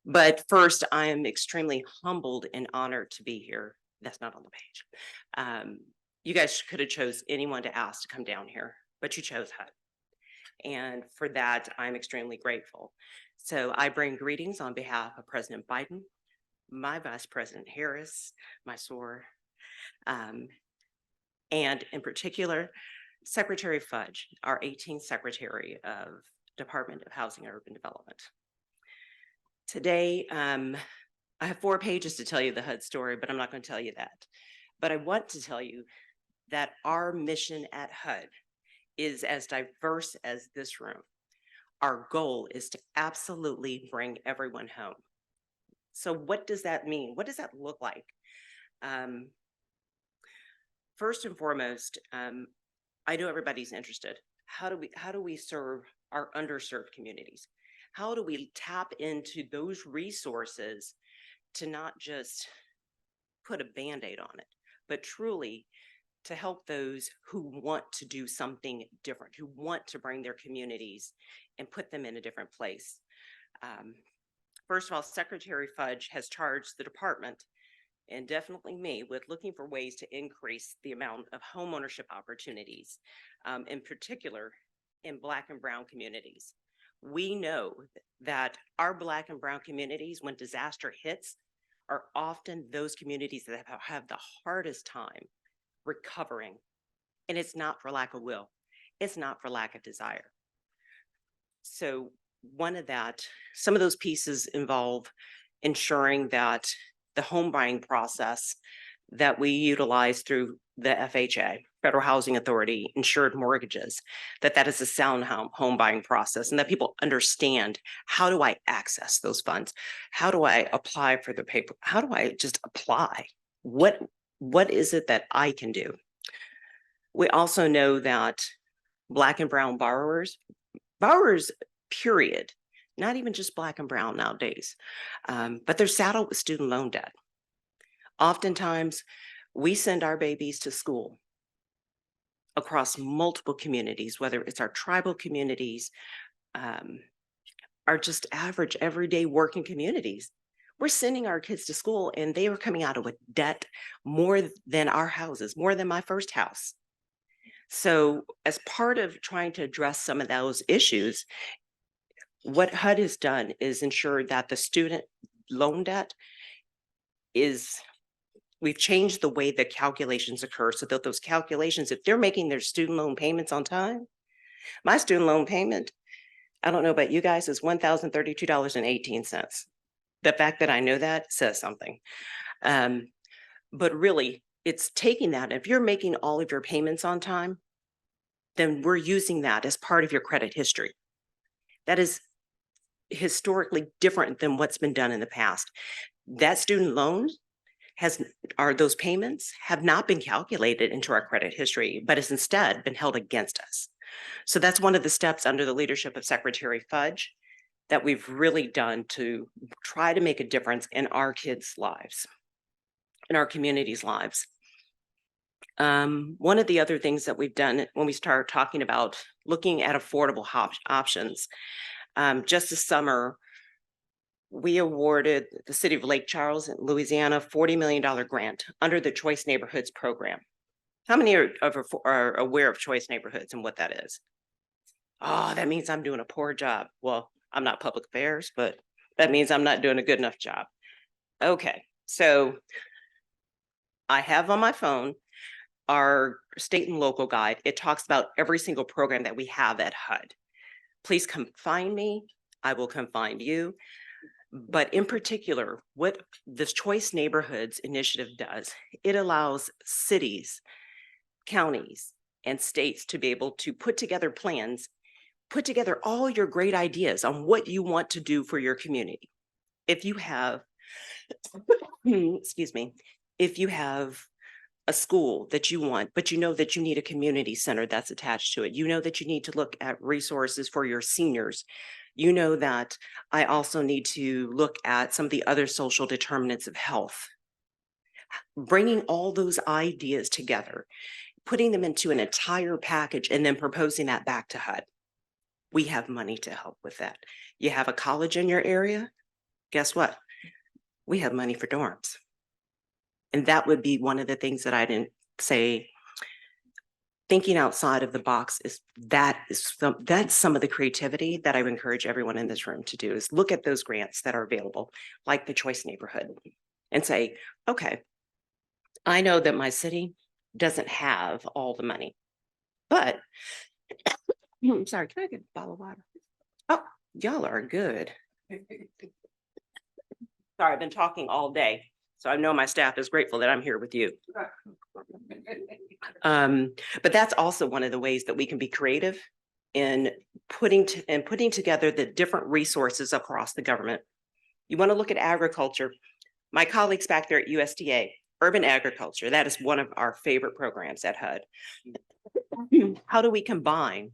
But first, I am extremely humbled and honored to be here. That's not on the page. You guys could have chose anyone to ask to come down here, but you chose HUD. And for that, I'm extremely grateful. So I bring greetings on behalf of President Biden, my Vice President Harris, my SOAR, and in particular, Secretary Fudge, our 18th Secretary of Department of Housing and Urban Development. Today, I have 4 pages to tell you the HUD story, but I'm not going to tell you that. But I want to tell you that our mission at HUD is as diverse as this room. Our goal is to absolutely bring everyone home. So what does that mean? What does that look like? First and foremost, I know everybody's interested. How do we serve our underserved communities? How do we tap into those resources to not just put a Band-Aid on it, but truly to help those who want to do something different, who want to bring their communities and put them in a different place? First of all, Secretary Fudge has charged the department, and definitely me, with looking for ways to increase the amount of homeownership opportunities, in particular in Black and Brown communities. We know that our Black and Brown communities, when disaster hits, are often those communities that have the hardest time recovering. And it's not for lack of will, it's not for lack of desire. So some of those pieces involve ensuring that the home buying process that we utilize through the FHA, Federal Housing Authority, insured mortgages, that is a sound home buying process, and that people understand, how do I access those funds? How do I apply for the paper? How do I just apply? What is it that I can do? We also know that Black and Brown borrowers, period, not even just Black and Brown nowadays, but they're saddled with student loan debt. Oftentimes, we send our babies to school across multiple communities, whether it's our tribal communities, our just average everyday working communities. We're sending our kids to school and they are coming out with debt more than our houses, more than my first house. So as part of trying to address some of those issues, what HUD has done is ensure that the student loan debt we've changed the way the calculations occur so that those calculations, if they're making their student loan payments on time, my student loan payment, I don't know about you guys, is $1,032.18. The fact that I know that says something. But really, it's taking that. If you're making all of your payments on time, then we're using that as part of your credit history. That is historically different than what's been done in the past. That student loan those payments have not been calculated into our credit history, but has instead been held against us. So that's one of the steps under the leadership of Secretary Fudge that we've really done to try to make a difference in our kids' lives, in our communities' lives. One of the other things that we've done when we start talking about looking at affordable options, just this summer, we awarded the city of Lake Charles in Louisiana $40 million grant under the Choice Neighborhoods program. How many are aware of Choice Neighborhoods and what that is? Oh, that means I'm doing a poor job. Well, I'm not public affairs, but that means I'm not doing a good enough job. Okay, so I have on my phone our state and local guide. It talks about every single program that we have at HUD. Please come find me. I will come find you. But in particular, what this Choice Neighborhoods initiative does, it allows cities, counties, and states to be able to put together plans, put together all your great ideas on what you want to do for your community. If you have, excuse me, if you have a school that you want, but you know that you need a community center that's attached to it, you know that you need to look at resources for your seniors, you know that I also need to look at some of the other social determinants of health. Bringing all those ideas together, putting them into an entire package, and then proposing that back to HUD. We have money to help with that. You have a college in your area? guess what? We have money for dorms. And that would be one of the things that I didn't say. Thinking outside of the box that's some of the creativity that I would encourage everyone in this room to do, is look at those grants that are available, like the Choice Neighborhood, and say, okay, I know that my city doesn't have all the money, but I'm sorry, can I get a bottle of water? Oh, y'all are good. Sorry, I've been talking all day, so I know my staff is grateful that I'm here with you. But that's also one of the ways that we can be creative in putting together the different resources across the government. You want to look at agriculture. My colleagues back there at USDA, urban agriculture, that is one of our favorite programs at HUD. How do we combine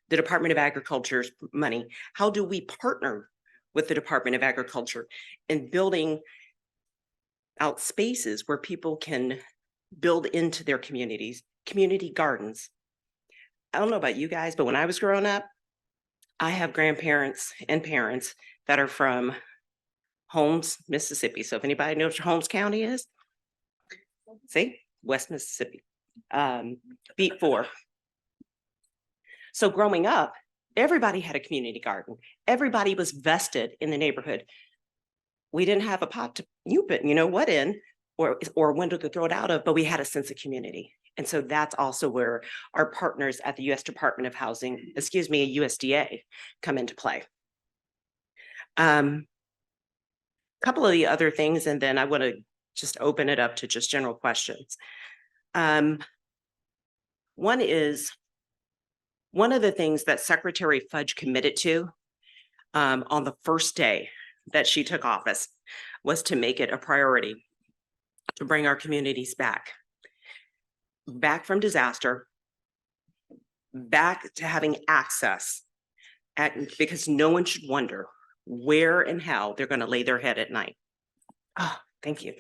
the Department of Agriculture's money? How do we partner with the Department of Agriculture in building out spaces where people can build into their communities, community gardens? I don't know about you guys, but when I was growing up, I have grandparents and parents that are from Holmes, Mississippi. So if anybody knows where Holmes County is, see, West Mississippi, beat 4. So growing up, everybody had a community garden. Everybody was vested in the neighborhood. We didn't have a pot to what in, or a window to throw it out of, but we had a sense of community. And so that's also where our partners at the U.S. Department of Housing, USDA, come into play. Couple of the other things, and then I want to just open it up to just general questions. One is, one of the things that Secretary Fudge committed to on the first day that she took office was to make it a priority to bring our communities back from disaster, back to having access, because no one should wonder where and how they're going to lay their head at night. Oh, thank you.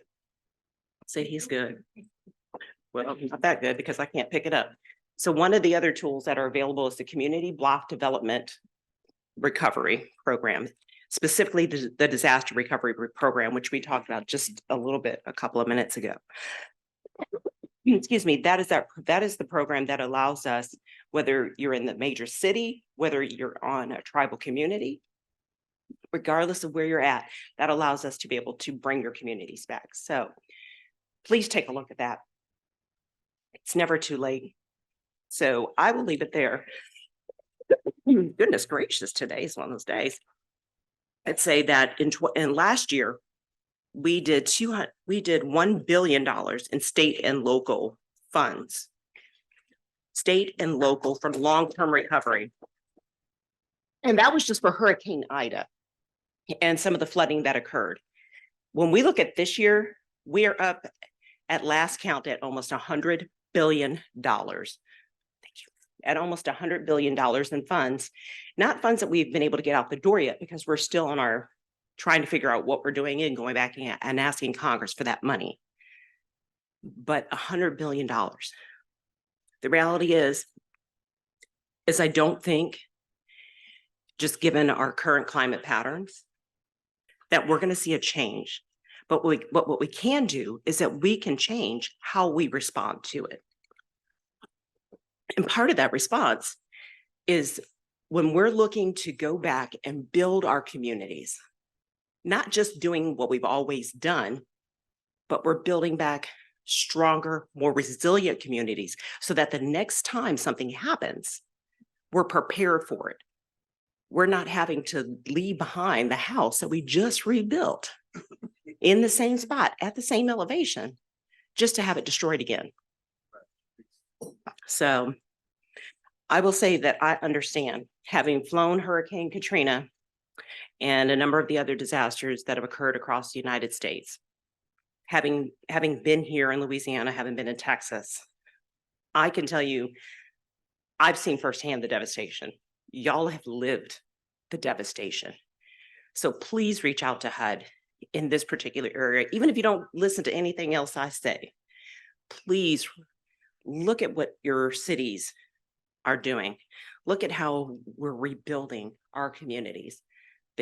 Say he's good. Well, not that good because I can't pick it up. So one of the other tools that are available is the Community Block Development Recovery Program, specifically the Disaster Recovery Program, which we talked about just a couple of minutes ago. Excuse me, that is the program that allows us, whether you're in the major city, whether you're on a tribal community, regardless of where you're at, that allows us to be able to bring your communities back. So please take a look at that. It's never too late. So I will leave it there. Goodness gracious, today is one of those days. I'd say that in last year, we did $1 billion in state and local funds, state and local, for long-term recovery. And that was just for Hurricane Ida and some of the flooding that occurred. When we look at this year, we are up at last count at almost $100 billion. Thank you. At almost $100 billion in funds, not funds that we've been able to get out the door yet, because we're still on our trying to figure out what we're doing and going back and asking Congress for that money. But $100 billion. The reality is I don't think, just given our current climate patterns, that we're going to see a change. But what we can do is that we can change how we respond to it. And part of that response is when we're looking to go back and build our communities, not just doing what we've always done, but we're building back stronger, more resilient communities so that the next time something happens, we're prepared for it. We're not having to leave behind the house that we just rebuilt in the same spot at the same elevation, just to have it destroyed again. So I will say that I understand, having flown Hurricane Katrina and a number of the other disasters that have occurred across the United States, having been here in Louisiana, having been in Texas, I can tell you, I've seen firsthand the devastation. Y'all have lived the devastation. So please reach out to HUD in this particular area. Even if you don't listen to anything else I say, please look at what your cities are doing. Look at how we're rebuilding our communities.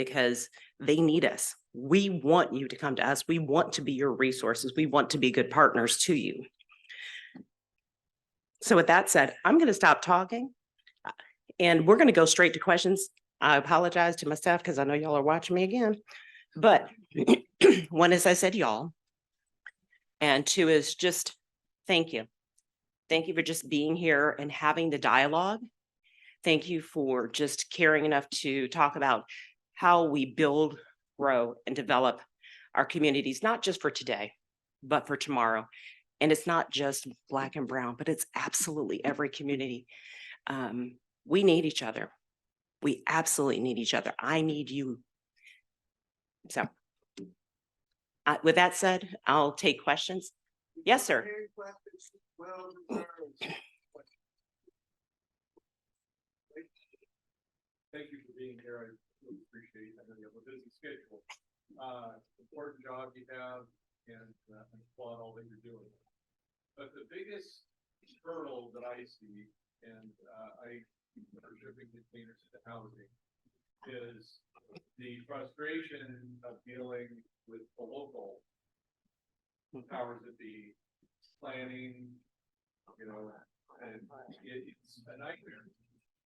because they need us. We want you to come to us. We want to be your resources. We want to be good partners to you. So with that said, I'm going to stop talking and we're going to go straight to questions. I apologize to my staff because I know y'all are watching me again. But one is I said y'all, and two is just thank you. Thank you for just being here and having the dialogue. Thank you for just caring enough to talk about how we build, grow, and develop our communities, not just for today, but for tomorrow. And it's not just Black and brown, but it's absolutely every community. We need each other. We absolutely need each other. I need you. So with that said, I'll take questions. Yes, sir. Thank you for being here. I really appreciate it. I know you have a busy schedule. Important job you have, and applaud all that you're doing. But the biggest hurdle that I see, and I are shipping containers to housing, is the frustration of dealing with the local powers that be, planning, and it's a nightmare.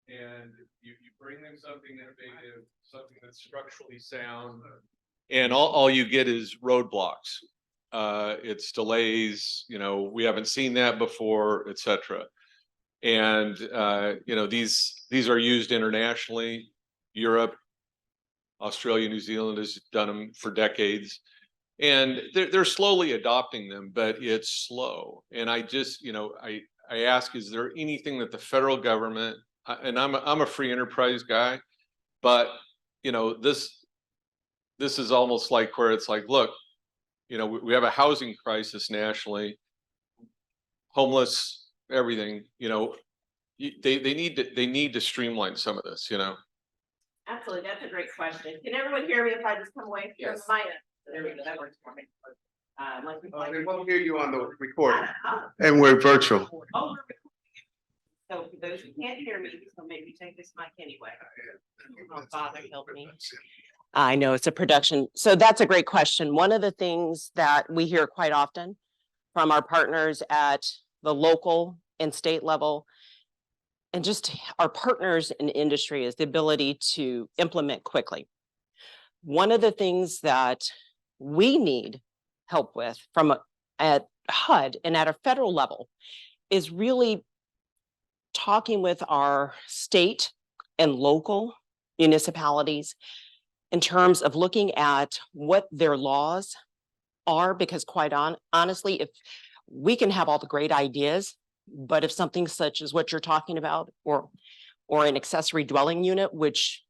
And you bring them something innovative, something that's structurally sound, and all you get is roadblocks. It's delays, we haven't seen that before, etc. And these are used internationally. Europe, Australia, New Zealand has done them for decades, and they're slowly adopting them, but it's slow. And I just, I ask, is there anything that the federal government, and I'm a free enterprise guy, but this is almost like where it's like, look, we have a housing crisis nationally, homeless, everything. They need to streamline some of this. Absolutely, that's a great question. Can everyone hear me if I just come away from Yes. my end? There we go. That works for me. They won't hear you on the recording, and we're virtual. Oh, so for those who can't hear me, so maybe take this mic anyway. Oh, Father, help me. I know it's a production. So that's a great question. One of the things that we hear quite often from our partners at the local and state level, and just our partners in industry, is the ability to implement quickly. One of the things that we need help with at HUD and at a federal level is really talking with our state and local municipalities in terms of looking at what their laws are, because quite honestly, if we can have all the great ideas, but if something such as what you're talking about, or an accessory dwelling unit, which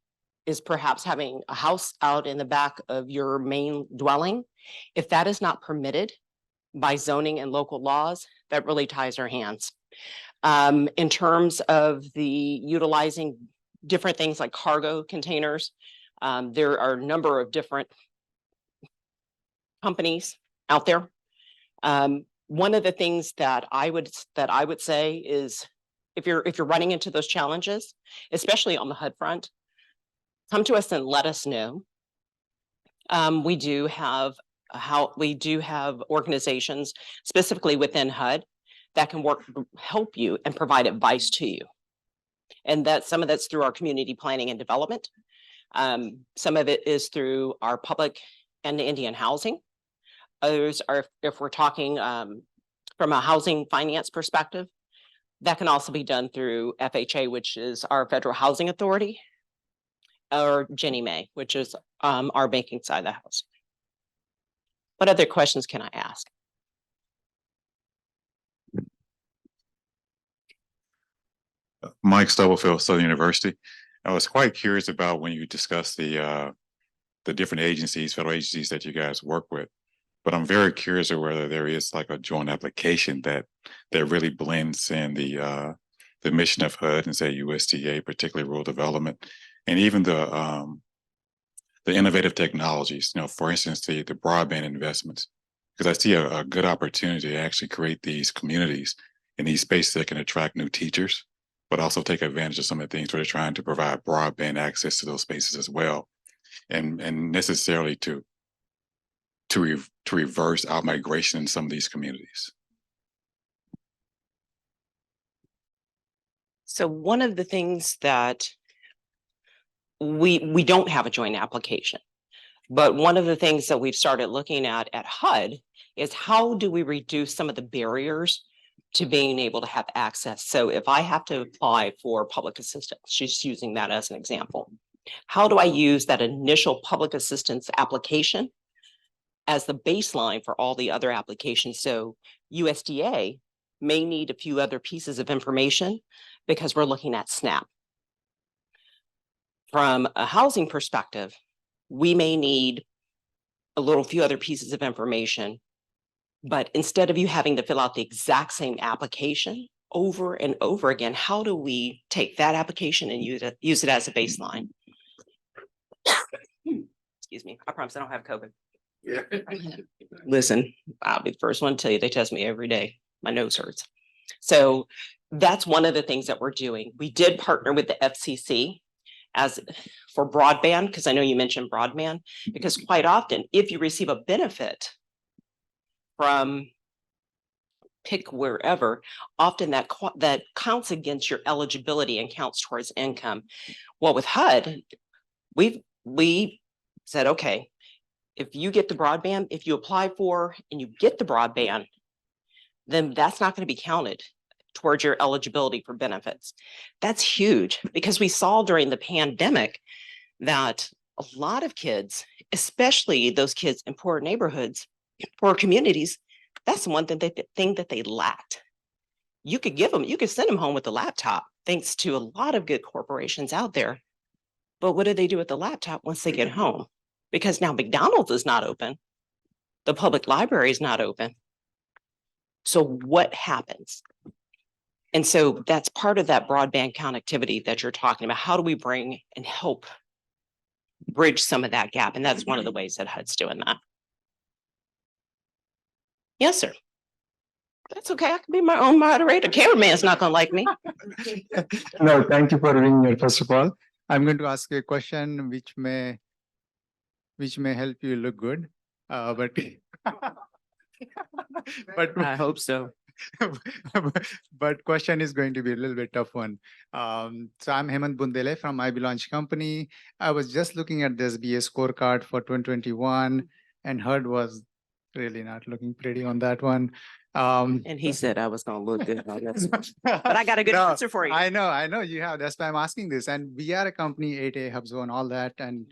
is perhaps having a house out in the back of your main dwelling, if that is not permitted by zoning and local laws, that really ties our hands. In terms of the utilizing different things like cargo containers, there are a number of different companies out there. One of the things that I would say is, if you're running into those challenges, especially on the HUD front, come to us and let us know. We do have organizations specifically within HUD that can help you and provide advice to you. And some of that's through our community planning and development. Some of it is through our public and Indian housing. Others are, if we're talking from a housing finance perspective, that can also be done through FHA, which is our Federal Housing Authority, or Ginnie Mae, which is our banking side of the house. What other questions can I ask? Mike Stubblefield, Southern University. I was quite curious about when you discussed the different agencies, federal agencies that you guys work with. But I'm very curious of whether there is like a joint application that really blends in the mission of HUD and say USDA, particularly rural development, and even the innovative technologies. For instance, the broadband investments, because I see a good opportunity to actually create these communities in these spaces that can attract new teachers, but also take advantage of some of the things where they're trying to provide broadband access to those spaces as well. and necessarily to reverse out migration in some of these communities? So one of the things that we don't have a joint application, but one of the things that we've started looking at HUD is how do we reduce some of the barriers to being able to have access. So if I have to apply for public assistance, just using that as an example, how do I use that initial public assistance application as the baseline for all the other applications? So USDA may need a few other pieces of information because we're looking at SNAP. From a housing perspective, we may need a few other pieces of information, but instead of you having to fill out the exact same application over and over again, how do we take that application and use it as a baseline? Excuse me, I promise I don't have COVID. Yeah. Listen, I'll be the first one to tell you, they test me every day. My nose hurts. So that's one of the things that we're doing. We did partner with the FCC for broadband, because I know you mentioned broadband, because quite often, if you receive a benefit from pick wherever, often that counts against your eligibility and counts towards income. Well, with HUD, we said, okay, if you get the broadband, if you apply for and you get the broadband, then that's not going to be counted towards your eligibility for benefits. That's huge, because we saw during the pandemic that a lot of kids, especially those kids in poor neighborhoods, poor communities, that's the one thing that they lacked. You could send them home with a laptop, thanks to a lot of good corporations out there. But what do they do with the laptop once they get home? Because now McDonald's is not open. The public library is not open. So what happens? And so that's part of that broadband connectivity that you're talking about. How do we bring and help bridge some of that gap? And that's one of the ways that HUD's doing that. Yes, sir. That's okay. I can be my own moderator. Cameraman's not going to like me. No, thank you for being here. First of all, I'm going to ask you a question which may help you look good, but I hope so. but question is going to be a little bit tough one. So I'm Hemant Bundele from IB Launch Company. I was just looking at this BA scorecard for 2021, and HUD was really not looking pretty on that one. And he said I was going to look good on this one. But I got a good answer for you. I know you have. That's why I'm asking this. And we are a company, 8A HubZone, all that, and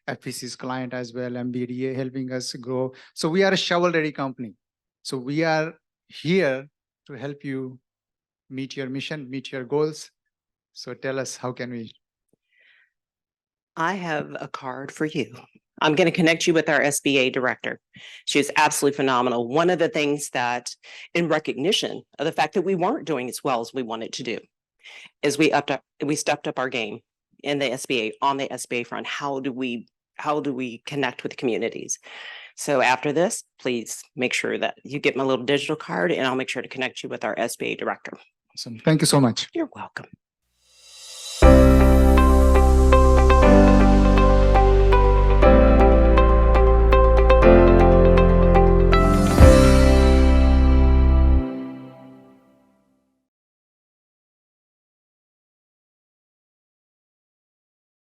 FPC's client as well, MBDA helping us grow. So we are a shovel-ready company. So we are here to help you meet your mission, meet your goals. So tell us, how can we? I have a card for you. I'm going to connect you with our SBA director. She is absolutely phenomenal. One of the things that, in recognition of the fact that we weren't doing as well as we wanted to do, is we stepped up our game in the SBA, on the SBA front. How do we connect with communities? So after this, please make sure that you get my little digital card, and I'll make sure to connect you with our SBA director. Awesome. Thank you so much. You're welcome.